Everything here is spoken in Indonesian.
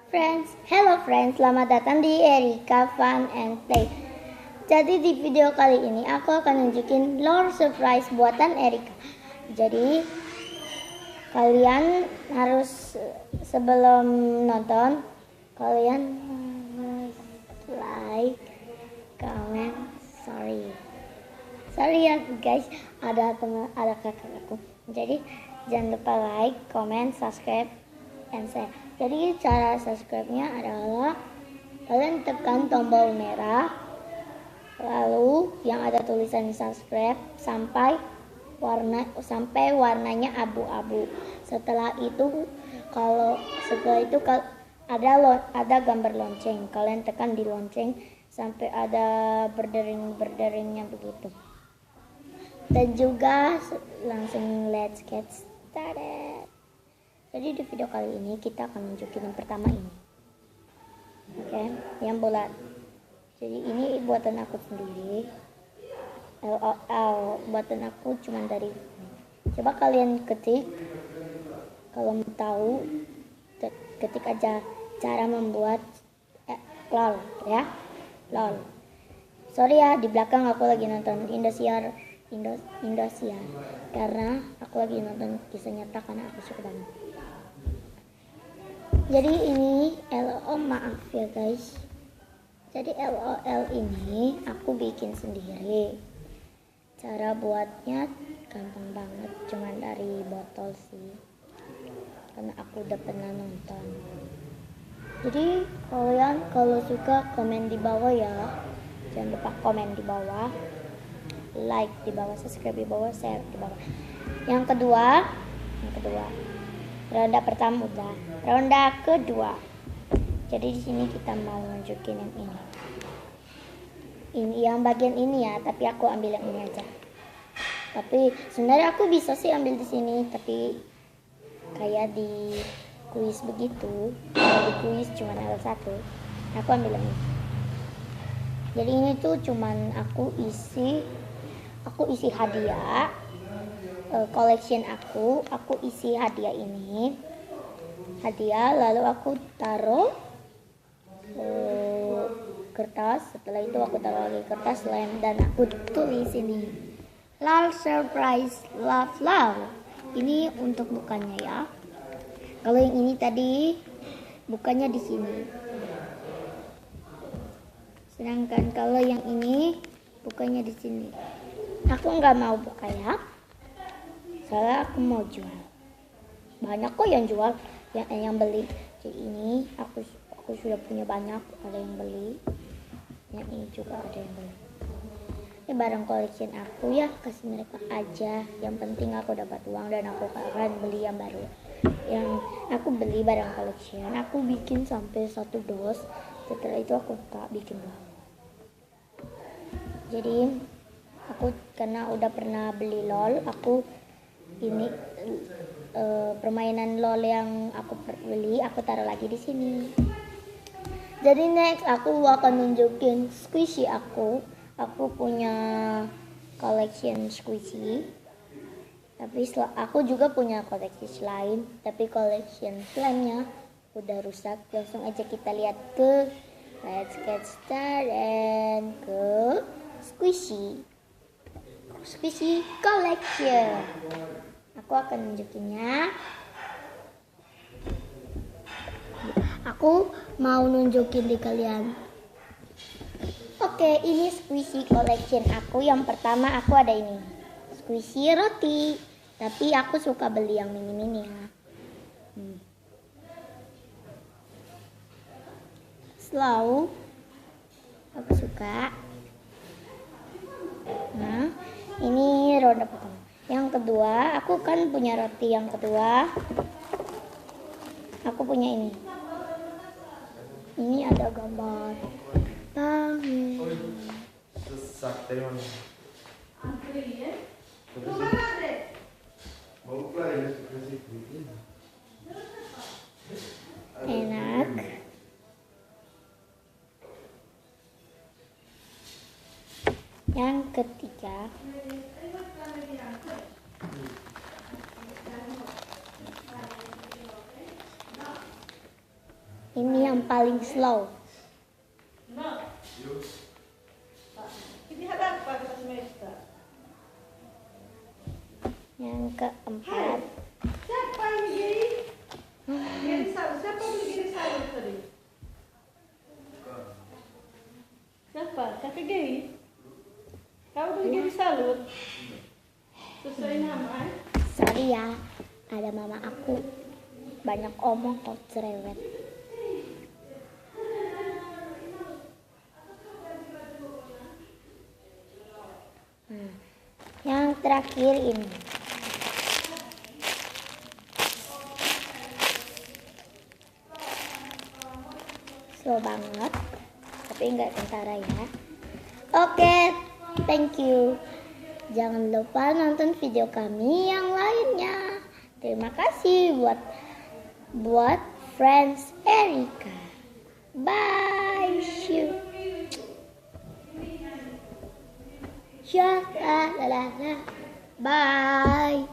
Hello friends, selamat datang di Erika Fun and Play. Jadi di video kali ini aku akan nunjukin lore surprise buatan Erika. Jadi kalian harus sebelum nonton kalian like, comment, sorry ya guys, ada kakak aku. Jadi jangan lupa like, comment, subscribe, and share. Jadi cara subscribe-nya adalah kalian tekan tombol merah, lalu yang ada tulisan subscribe sampai warnanya abu-abu. Setelah itu ada gambar lonceng. Kalian tekan di lonceng sampai ada berdering-berderingnya begitu. Dan juga langsung let's get started. Jadi di video kali ini kita akan nunjukin yang pertama ini. Oke, yang bulat. Jadi ini buatan aku sendiri. Buatan aku cuma dari. Coba kalian ketik. Kalau mau tahu, ketik aja cara membuat lol ya. Lol. Sorry ya, di belakang aku lagi nonton Indosiar. Karena aku lagi nonton kisah nyata karena aku suka banget. Jadi ini maaf ya guys. Jadi LOL ini aku bikin sendiri. Cara buatnya gampang banget, cuman dari botol sih. Karena aku udah pernah nonton. Jadi kalian kalau suka komen di bawah ya. Jangan lupa komen di bawah, like di bawah, subscribe di bawah, share di bawah. Yang kedua. Ronda pertama udah. Ronda kedua. Jadi di sini kita mau nunjukin yang ini. Ini yang bagian ini ya, tapi aku ambil yang ini aja. Tapi sebenarnya aku bisa sih ambil di sini, tapi kayak di kuis begitu. Di kuis cuma ada satu. Aku ambil yang ini. Jadi ini tuh cuman aku isi hadiah. Collection aku isi hadiah ini, lalu aku taruh kertas. Setelah itu aku taruh lagi kertas lem dan aku tulis ini lol surprise love. Ini untuk bukannya ya. Kalau yang ini tadi bukannya di sini, sedangkan kalau yang ini bukannya di sini. Aku nggak mau buka ya. Soalnya aku mau jual. Banyak kok yang jual, yang beli. Jadi ini aku sudah punya banyak, ada yang beli. Yang ini juga ada yang beli. Ini barang collection aku ya, kasih mereka aja. Yang penting aku dapat uang dan aku akan beli yang baru. Yang aku beli barang collection, aku bikin sampai 1 dos. Setelah itu aku tak bikin lagi. Jadi aku karena udah pernah beli LOL, ini permainan LOL yang aku beli aku taruh lagi di sini. Jadi next aku akan nunjukin squishy aku. Aku punya collection squishy. Tapi aku juga punya koleksi slime, tapi collection slime-nya udah rusak. Langsung aja kita lihat ke let's get started ke squishy collection. Aku akan nunjukinnya. Aku mau nunjukin di kalian. Oke, ini squishy collection aku. Yang pertama aku ada ini squishy roti, tapi aku suka beli yang mini-mini ya. Slow aku suka. Nah, ini ronde pertama. Yang kedua, aku kan punya roti yang kedua. Aku punya ini. Ini ada gambar langit. Enak. Yang ketiga, Ini yang paling slow. Ini hadap pa kita semesta. Yang keempat. Siapa yang gini? Gini salut. Siapa yang gini salut tadi? Siapa? Kakak gini? Kau beli gini salut? Sesuai nama? Sorry ya, ada mama aku. Banyak omong kok cerewet. Yang terakhir ini. Slow banget, tapi nggak tentara ya. Oke, thank you. Jangan lupa nonton video kami yang lainnya. Terima kasih buat Friends Erika. Bye. Ya, la la la. Bye.